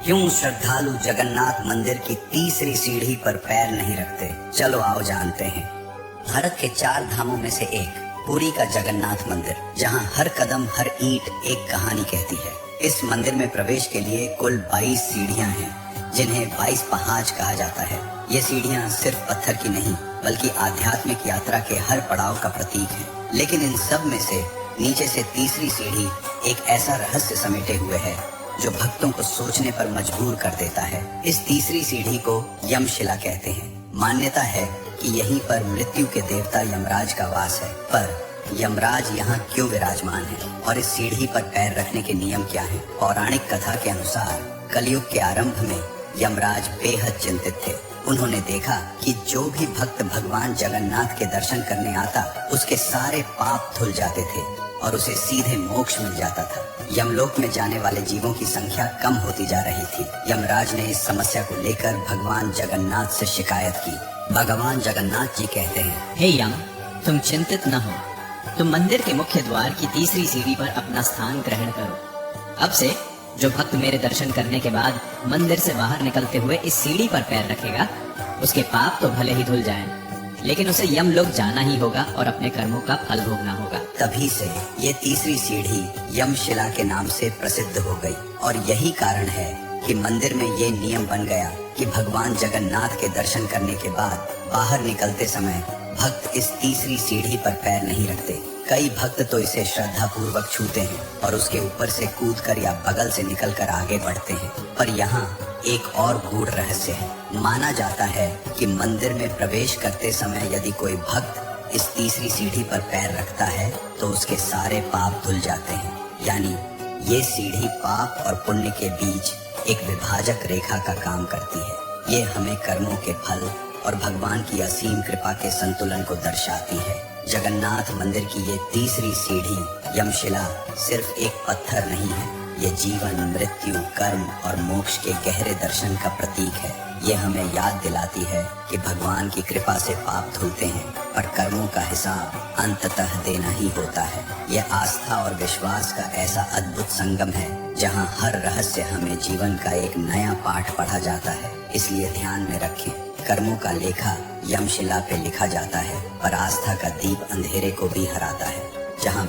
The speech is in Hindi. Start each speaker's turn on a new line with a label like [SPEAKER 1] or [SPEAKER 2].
[SPEAKER 1] क्यों श्रद्धालु जगन्नाथ मंदिर की तीसरी सीढ़ी पर पैर नहीं रखते? चलो आओ जानते हैं। भारत के 4 धामों में से एक पुरी का जगन्नाथ मंदिर, जहां हर कदम हर ईंट एक कहानी कहती है। इस मंदिर में प्रवेश के लिए कुल 22 सीढ़ियां हैं, जिन्हें 22 पहाज कहा जाता है। ये सीढ़ियां सिर्फ पत्थर की नहीं, बल्कि आध्यात्मिक यात्रा के हर पड़ाव का प्रतीक है। लेकिन इन सब में से नीचे से तीसरी सीढ़ी एक ऐसा रहस्य समेटे हुए है जो भक्तों को सोचने पर मजबूर कर देता है। इस तीसरी सीढ़ी को यमशिला कहते हैं। मान्यता है कि यहीं पर मृत्यु के देवता यमराज का वास है। पर यमराज यहाँ क्यों विराजमान है और इस सीढ़ी पर पैर रखने के नियम क्या हैं? पौराणिक कथा के अनुसार कलयुग के आरंभ में यमराज बेहद चिंतित थे। उन्होंने देखा कि जो भी भक्त भगवान जगन्नाथ के दर्शन करने आता, उसके सारे पाप धुल जाते थे और उसे सीधे मोक्ष मिल जाता था। यमलोक में जाने वाले जीवों की संख्या कम होती जा रही थी। यमराज ने इस समस्या को लेकर भगवान जगन्नाथ से शिकायत की। भगवान जगन्नाथ जी कहते हैं,
[SPEAKER 2] हे यम, तुम चिंतित न हो। तुम मंदिर के मुख्य द्वार की तीसरी सीढ़ी पर अपना स्थान ग्रहण करो। अब से जो भक्त मेरे दर्शन करने के बाद मंदिर से बाहर निकलते हुए इस सीढ़ी पर पैर रखेगा, उसके पाप तो भले ही धुल जाएं, लेकिन उसे यमलोक जाना ही होगा और अपने कर्मों का फल भोगना होगा।
[SPEAKER 1] तभी से ये तीसरी सीढ़ी यमशिला के नाम से प्रसिद्ध हो गई। और यही कारण है कि मंदिर में ये नियम बन गया कि भगवान जगन्नाथ के दर्शन करने के बाद बाहर निकलते समय भक्त इस तीसरी सीढ़ी पर पैर नहीं रखते। कई भक्त तो इसे श्रद्धा पूर्वक छूते हैं और उसके ऊपर से कूदकर या बगल से निकलकर आगे बढ़ते हैं। पर यहाँ एक और गूढ़ रहस्य है। माना जाता है कि मंदिर में प्रवेश करते समय यदि कोई भक्त इस तीसरी सीढ़ी पर पैर रखता है तो उसके सारे पाप धुल जाते हैं। यानी ये सीढ़ी पाप और पुण्य के बीच एक विभाजक रेखा का काम करती है। ये हमें कर्मों के फल और भगवान की असीम कृपा के संतुलन को दर्शाती है। जगन्नाथ मंदिर की ये तीसरी सीढ़ी यमशिला सिर्फ एक पत्थर नहीं है, ये जीवन, मृत्यु, कर्म और मोक्ष के गहरे दर्शन का प्रतीक है। ये हमें याद दिलाती है कि भगवान की कृपा से पाप धुलते हैं, पर कर्मों का हिसाब अंततः देना ही होता है। यह आस्था और विश्वास का ऐसा अद्भुत संगम है जहां हर रहस्य हमें जीवन का एक नया पाठ पढ़ा जाता है। इसलिए ध्यान में रखें, कर्मों का लेखा यमशिला पे लिखा जाता है, पर आस्था का दीप अंधेरे को भी हराता है। जहां